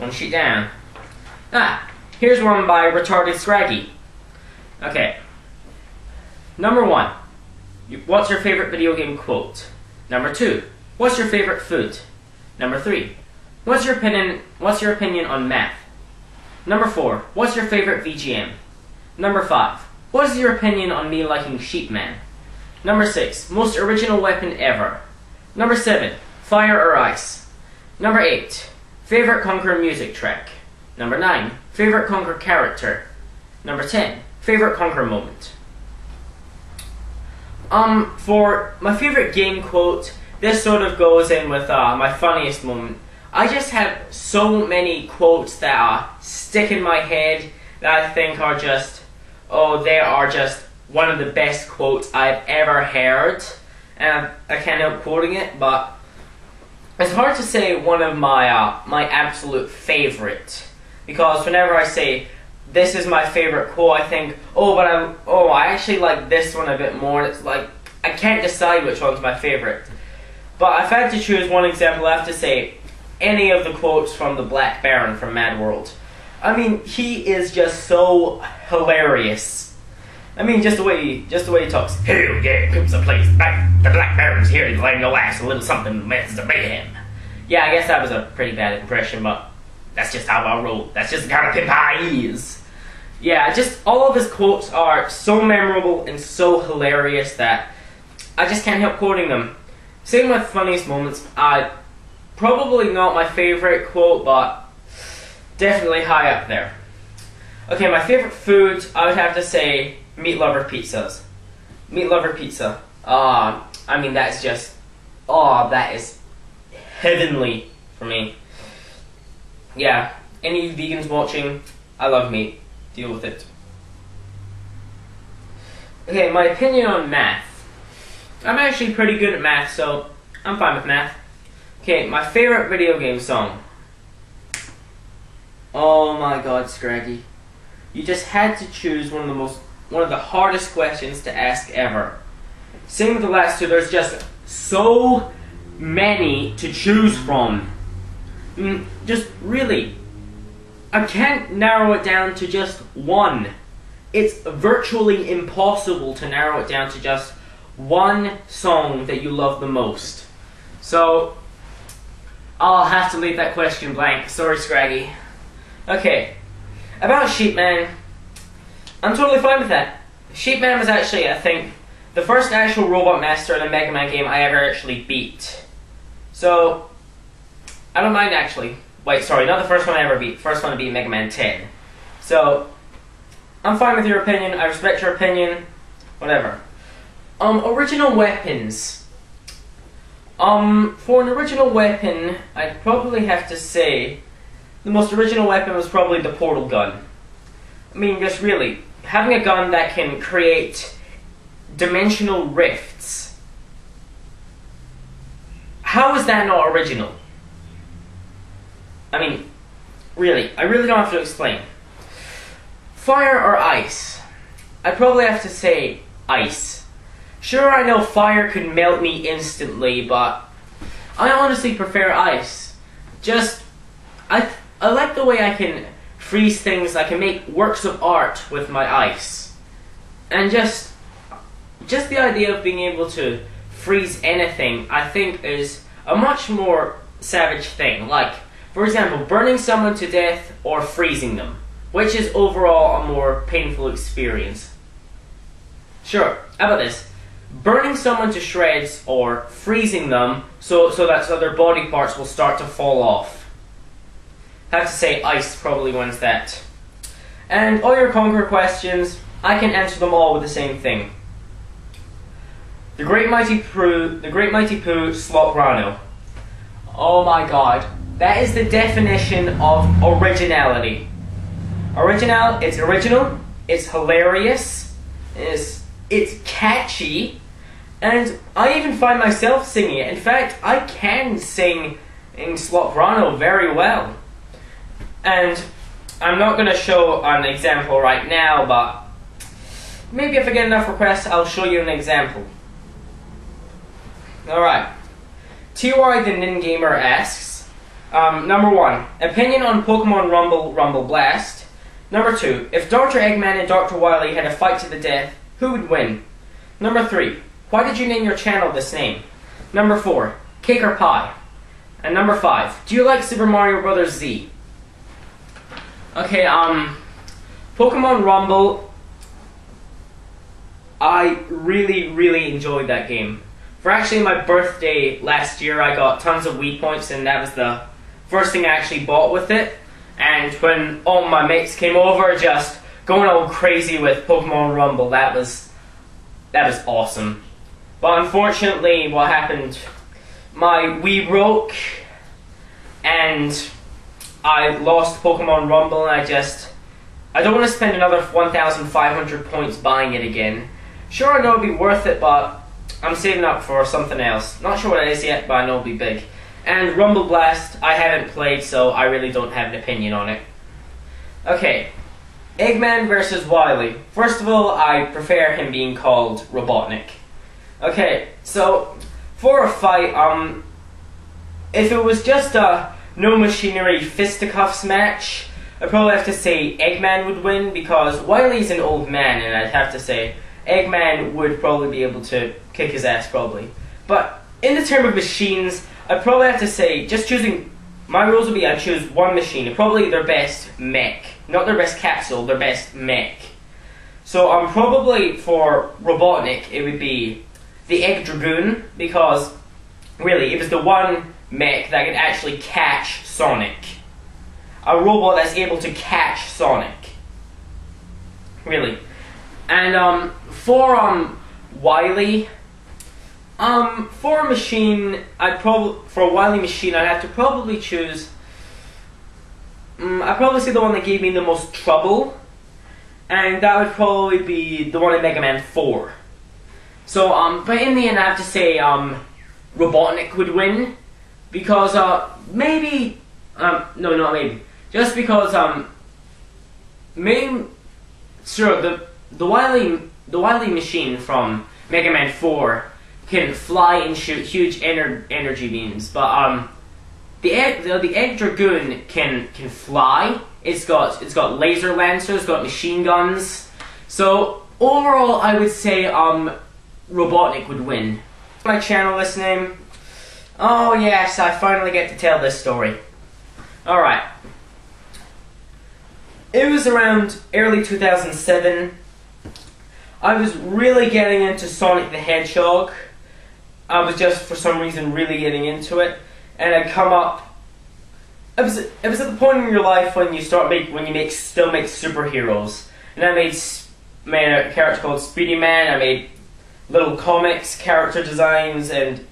One sheet down. Here's one by RetardedScraggy. Okay. Number 1. What's your favorite video game quote? Number 2. What's your favorite food? Number 3. What's your opinion on math? Number 4. What's your favorite VGM? Number 5. What is your opinion on me liking Sheepman? Number 6. Most original weapon ever. Number 7. Fire or ice? Number 8. Favorite Conquer music track? Number 9. Favorite Conquer character? Number 10. Favorite Conquer moment? For my favorite game quote, this sort of goes in with my funniest moment. I just have so many quotes that stick in my head that I think are just, they are just one of the best quotes I've ever heard. And I can't help quoting it, but it's hard to say one of my my absolute favorite, because whenever I say this is my favorite quote, I think, I actually like this one a bit more. It's like I can't decide which one's my favorite. But if I had to choose one example, I have to say any of the quotes from the Black Baron from Mad World. I mean, he is just so hilarious. I mean, just the way he talks. Hell yeah, comes the place. The Black Baron's here to lay your ass a little something mess to mayhem. Yeah, I guess that was a pretty bad impression, but that's just how I roll. That's just the kind of pimp I is. Yeah, just all of his quotes are so memorable and so hilarious that I just can't help quoting them. Same with funniest moments. Probably not my favorite quote, but definitely high up there. Okay, my favorite food, I would have to say meat lover pizzas. Meat lover pizza. I mean, that's just, that is heavenly for me. Yeah, any vegans watching, I love meat. Deal with it. Okay, my opinion on math. I'm actually pretty good at math, so I'm fine with math. Okay, my favorite video game song. Oh my god, Scraggy. You just had to choose one of the hardest questions to ask ever. Same with the last two, there's just so many to choose from. Just really, I can't narrow it down to just one. It's virtually impossible to narrow it down to just one song that you love the most. So, I'll have to leave that question blank. Sorry, Scraggy. Okay, about Sheepman, I'm totally fine with that. Sheepman was actually, I think, the first actual Robot Master in a Mega Man game I ever actually beat. So, I don't mind actually. Wait, sorry, not the first one I ever beat. The first one to beat Mega Man 10. So, I'm fine with your opinion. I respect your opinion. Whatever. Original weapons. For an original weapon, I'd probably have to say the most original weapon was probably the portal gun. I mean, just really, having a gun that can create dimensional rifts. How is that not original? I mean, really, I really don't have to explain. Fire or ice? I'd probably have to say ice. Sure, I know fire could melt me instantly, but I honestly prefer ice. I like the way I can freeze things, I can make works of art with my ice. And just the idea of being able to freeze anything, I think is a much more savage thing. Like, for example, burning someone to death or freezing them. Which is overall a more painful experience? Sure, how about this? Burning someone to shreds or freezing them so their body parts will start to fall off. I have to say ice probably wins that. And all your Conquer questions, I can answer them all with the same thing. The Great Mighty Pooh Slot Rhino. Oh my god, that is the definition of originality. It's original, it's hilarious, it's catchy, and I even find myself singing it. In fact, I can sing in Slot Rhino very well. And I'm not going to show an example right now, but maybe if I get enough requests, I'll show you an example. Alright. TyTheNinGamer asks, Number 1, opinion on Pokemon Rumble Blast. Number 2, if Dr. Eggman and Dr. Wily had a fight to the death, who would win? Number 3, why did you name your channel this name? Number 4, cake or pie? And number 5, do you like Super Mario Bros. Z? Okay, Pokemon Rumble, I really enjoyed that game. For actually my birthday last year, I got tons of Wii points, and that was the first thing I actually bought with it. And when all my mates came over, just going all crazy with Pokemon Rumble, that was awesome. But unfortunately, what happened, my Wii broke, and I lost Pokemon Rumble, and I don't want to spend another 1,500 points buying it again. Sure, I know it'll be worth it, but I'm saving up for something else. Not sure what it is yet, but I know it'll be big. And Rumble Blast, I haven't played, so I really don't have an opinion on it. Okay, Eggman versus Wily. First of all, I prefer him being called Robotnik. Okay, so for a fight, if it was just a no machinery fisticuffs match, I'd probably have to say Eggman would win, because Wily's an old man, and I'd have to say Eggman would probably be able to kick his ass, probably. But in the term of machines, I'd probably have to say, just choosing, my rules would be I'd choose one machine, probably their best mech. Not their best capsule, their best mech. So probably for Robotnik, it would be the Egg Dragoon, because really, it was the one mech that could actually catch Sonic. A robot that's able to catch Sonic. Really. And for Wily, for a machine, for a Wily machine, I'd have to probably choose. I'd probably say the one that gave me the most trouble, and that would probably be the one in Mega Man 4. So, but in the end, I have to say, Robotnik would win, because maybe, no, not maybe, just because sure, the Wily machine from Mega Man 4 can fly and shoot huge energy beams, but the Egg Dragoon can fly. It's got laser lancers, it's got machine guns. So overall, I would say Robotnik would win. My channel this name. Oh yes, I finally get to tell this story. Alright. It was around early 2007. I was really getting into Sonic the Hedgehog. I was just, for some reason, really getting into it. And I'd come up... It was at the point in your life when you still make superheroes. And I made a character called Speedy Man. I made little comics, character designs, and...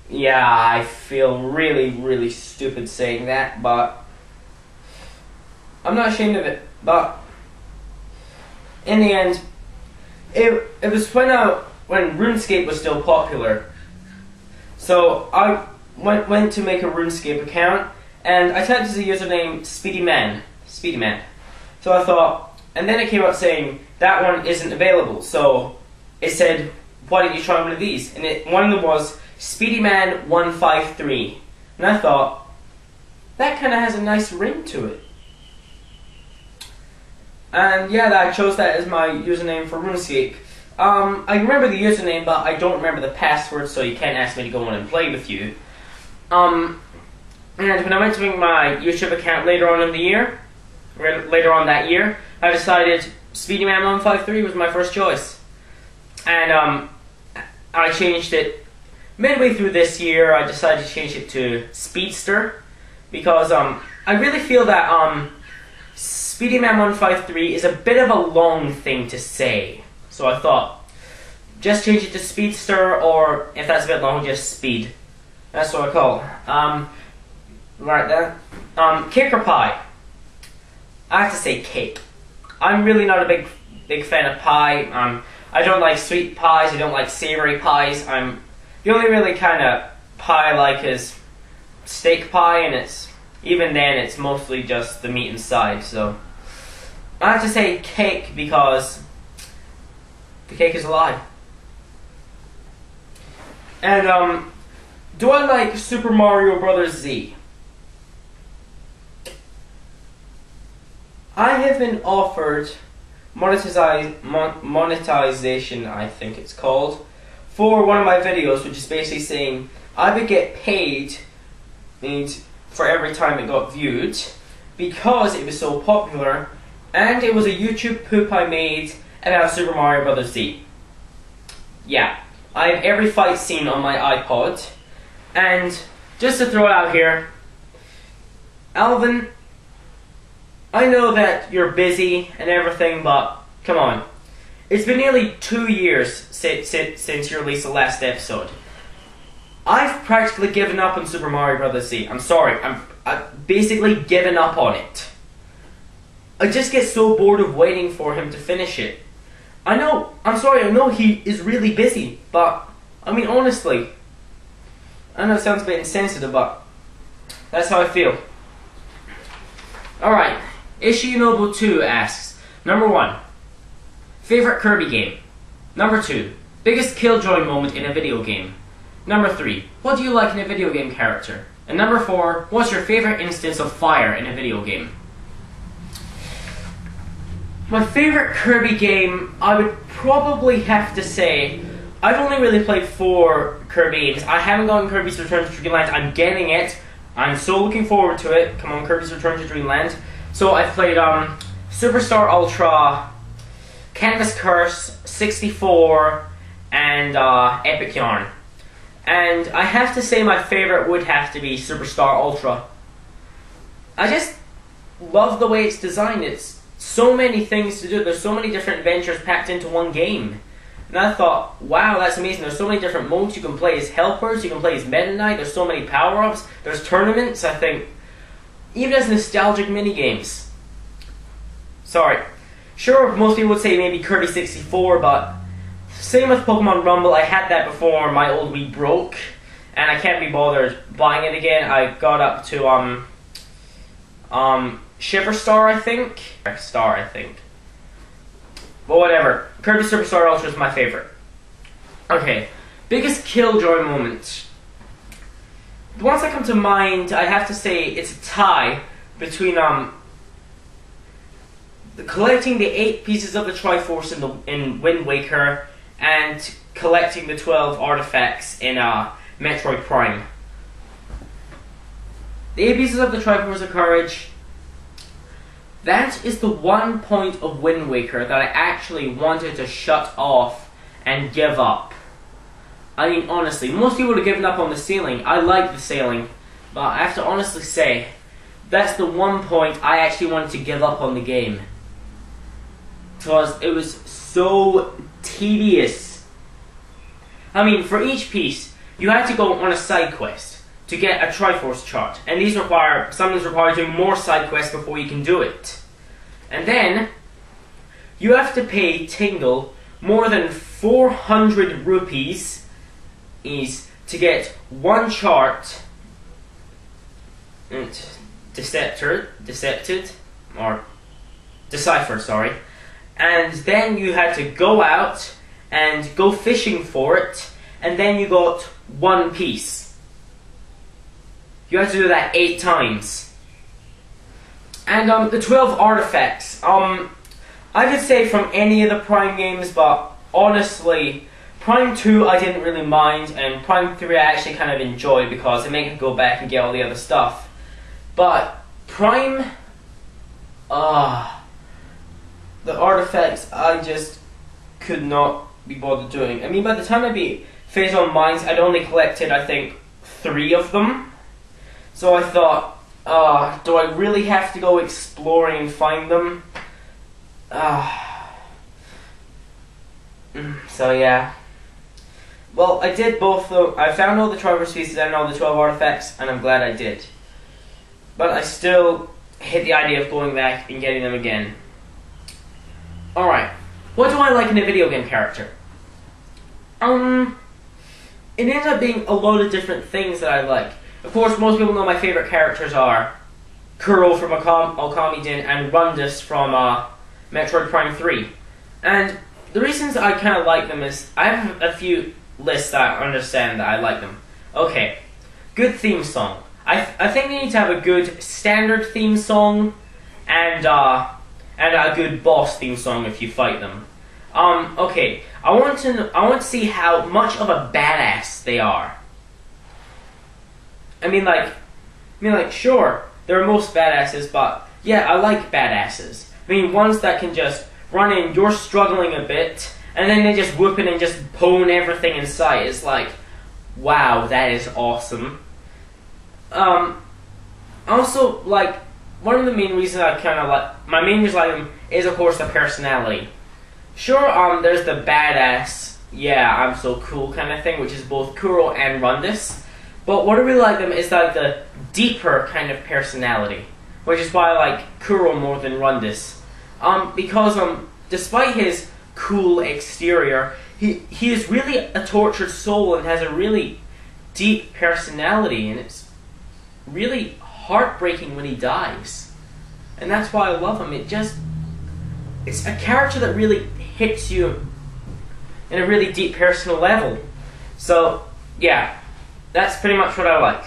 Yeah, I feel really stupid saying that, but... I'm not ashamed of it, but... In the end, it was when RuneScape was still popular. So I went to make a RuneScape account, and I typed as a username Speedy Man. So I thought, and then it came up saying that one isn't available. So it said, why don't you try one of these? And one of them was SpeedyMan153, and I thought that kind of has a nice ring to it. And yeah, I chose that as my username for RuneScape. I remember the username, but I don't remember the password, so you can't ask me to go on and play with you. And when I went to make my YouTube account later on that year, I decided SpeedyMan153 was my first choice. And I changed it midway through this year. I decided to change it to Speedster, because I really feel that SpeedyMan153 is a bit of a long thing to say. So I thought, just change it to Speedster, or if that's a bit long, just Speed. That's what I call. Right there. Cake or pie? I have to say cake. I'm really not a big fan of pie. I don't like sweet pies, I don't like savory pies. The only really kind of pie I like is steak pie, and even then it's mostly just the meat inside, so I have to say cake, because the cake is alive. And do I like Super Mario Bros. Z? I have been offered monetization, I think it's called, for one of my videos, which is basically saying I would get paid for every time it got viewed because it was so popular, and it was a YouTube poop I made about Super Mario Bros. Z. Yeah, I have every fight scene on my iPod, and just to throw it out here, Alvin, I know that you're busy and everything, but come on. It's been nearly 2 years since you released the last episode. I've practically given up on Super Mario Bros. Z. I'm sorry, I've basically given up on it. I just get so bored of waiting for him to finish it. I know he is really busy, but, I mean, honestly, I know it sounds a bit insensitive, but that's how I feel. Alright, Itionobo2 asks, number 1, favorite Kirby game? Number 2, biggest killjoy moment in a video game? Number 3, what do you like in a video game character? And number 4, what's your favorite instance of fire in a video game? My favorite Kirby game, I would probably have to say, I've only really played 4 Kirby games. I haven't gotten Kirby's Return to Dreamland. I'm getting it. I'm so looking forward to it. Come on, Kirby's Return to Dreamland. So I've played Superstar Ultra, Canvas Curse, 64, and Epic Yarn. And I have to say my favorite would have to be Superstar Ultra. I just love the way it's designed. It's so many things to do. There's so many different adventures packed into one game. And I thought, wow, that's amazing. There's so many different modes you can play as helpers, you can play as Meta Knight, there's so many power-ups, there's tournaments, I think. Even as nostalgic minigames. Sorry. Sure, most people would say maybe Kirby 64, but same with Pokemon Rumble. I had that before my old Wii broke, and I can't be bothered buying it again. I got up to Shiver Star, I think. But whatever. Kirby Superstar Ultra is my favorite. Okay, biggest killjoy moment. The ones that come to mind, I have to say it's a tie between collecting the 8 pieces of the Triforce in Wind Waker and collecting the 12 artifacts in Metroid Prime. The 8 pieces of the Triforce of Courage. That is the one point of Wind Waker that I actually wanted to shut off and give up. I mean, honestly, most people would have given up on the sailing. I like the sailing, but I have to honestly say, that's the one point I actually wanted to give up on the game. Because it was so tedious. I mean, for each piece, you had to go on a side quest to get a Triforce chart, and sometimes require doing more side quests before you can do it. And then you have to pay Tingle more than 400 rupees to get one chart, deciphered, sorry. And then you had to go out and go fishing for it, and then you got one piece. You have to do that 8 times. And the 12 artifacts. I could say from any of the Prime games, but honestly, Prime 2 I didn't really mind, and Prime 3 I actually kind of enjoyed because it made me go back and get all the other stuff. But Prime, the artifacts I just could not be bothered doing. I mean, by the time I beat Phase on Mines, I'd only collected, I think, 3 of them. So I thought, do I really have to go exploring and find them? So yeah. Well, I did both though. I found all the Triforce pieces and all the 12 artifacts, and I'm glad I did. But I still hate the idea of going back and getting them again. Alright, what do I like in a video game character? It ends up being a load of different things that I like. Of course, most people know my favorite characters are Kuro from Okamiden and Rundus from Metroid Prime 3. And the reasons I kind of like them is, I have a few lists that I understand that I like them. Okay, good theme song. I think they need to have a good standard theme song and and a good boss theme song if you fight them. Okay, I want to see how much of a badass they are. I mean, like, sure, they're most badasses, but yeah, I like badasses. I mean, ones that can just run in, you're struggling a bit, and then they just whoop in and just pwn everything in sight. It's like, wow, that is awesome. Also, like, one of the main reasons I kind of like, my main reason I like them is, of course, the personality. Sure, there's the badass, yeah, I'm so cool kind of thing, which is both Kuro and Rundus. But what I really like them is like the deeper kind of personality, which is why I like Kuro more than Rundus. Because despite his cool exterior, he is really a tortured soul and has a really deep personality, and it's really heartbreaking when he dies. And that's why I love him. It's a character that really hits you in a really deep personal level. So, yeah. That's pretty much what I like.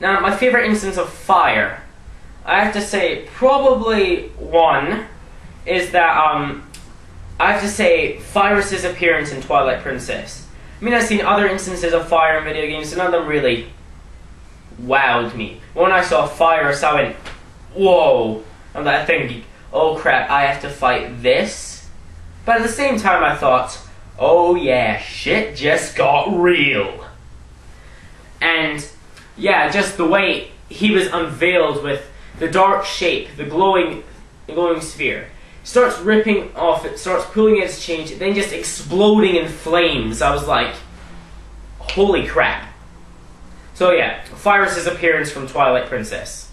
Now, my favorite instance of fire, I have to say, probably one is that, I have to say, Virus's appearance in Twilight Princess. I mean, I've seen other instances of fire in video games, and none of them really wowed me. When I saw Virus, I went, whoa, and that thing, oh crap, I have to fight this? But at the same time, I thought, oh yeah, shit just got real. And yeah, just the way he was unveiled with the dark shape, the glowing sphere, starts ripping off, it starts pulling its change, then just exploding in flames. I was like, holy crap. So yeah, Virus's appearance from Twilight Princess.